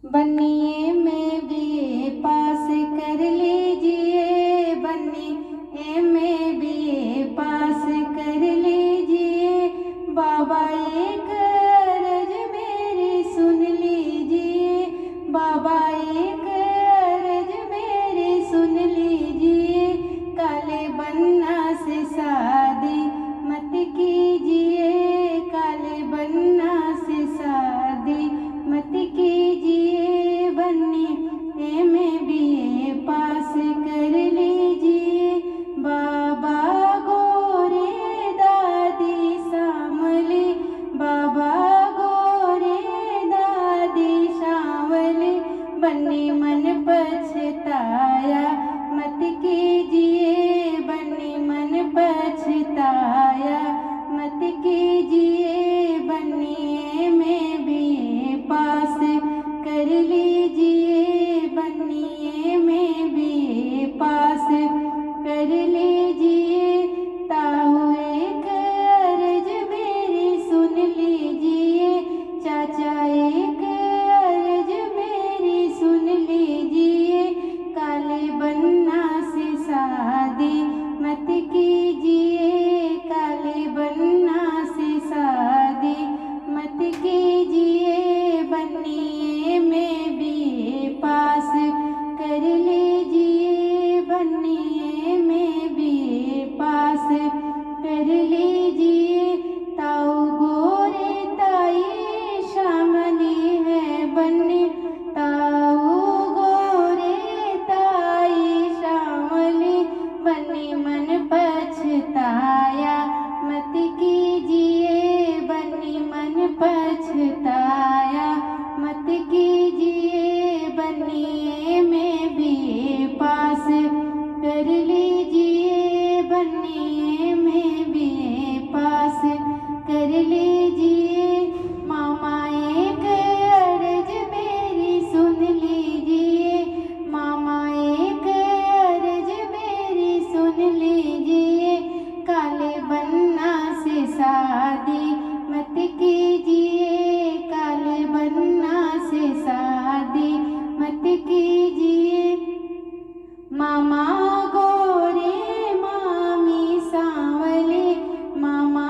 बनिए में बीए पास कर लीजिए, बनिए में बीए पास कर लीजिए। बाबा एक अर्ज मेरी सुन लीजिए, बाबा एक अर्ज मेरी सुन लीजिए। काले बन्ना से शादी मत कीजिए, काले बन्ना से शादी मत कीजिए। बनिए में बीए पास कर लीजिए। बाबा गोरे दादी सांवले, बाबा गोरे दादी सांवले। बन्नी मन पछताया मत कीजिए, बन्नी मन पछताया मत कीजिए। बनिए में बीए पास कर लीजिए, बनिए में बीए पास कर लीजिए। ताऊ एक अर्ज मेरी सुन लीजिए, चाचा एक अर्ज मेरी सुन लीजिए। काले बन्ना से शादी मत कीजिए, काले बन्ना से शादी मत कीजिए। बनिए में बीए पास कर लीजिए, बनिए में बीए पास कर लीजिए। ताऊ गोरे ताई शामली है बन्नी, ताऊ गोरे ताई शामली। बन्नी मन पछताया मत कीजिए, बन्नी मन पछताया मत कीजिए। बनिए में बीए पास कर लीजिए, बनिए में बीए पास कर लीजिए। मामा एक अर्ज मेरी सुन लीजिए, मामा एक अर्ज मेरी सुन लीजिए। काले बन्ना से शादी मत कीजिए, काले बन्ना से शादी मत कीजिए। मामा गोरे मामी सांवले, मामा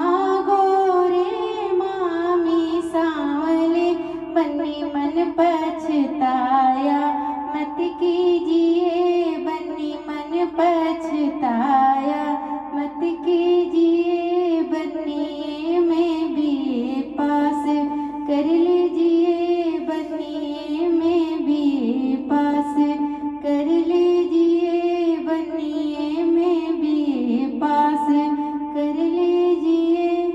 गोरे मामी सांवले। बन्नी मन पछताया मत कीजिए, बन्नी मन पछताया मत कीजिए।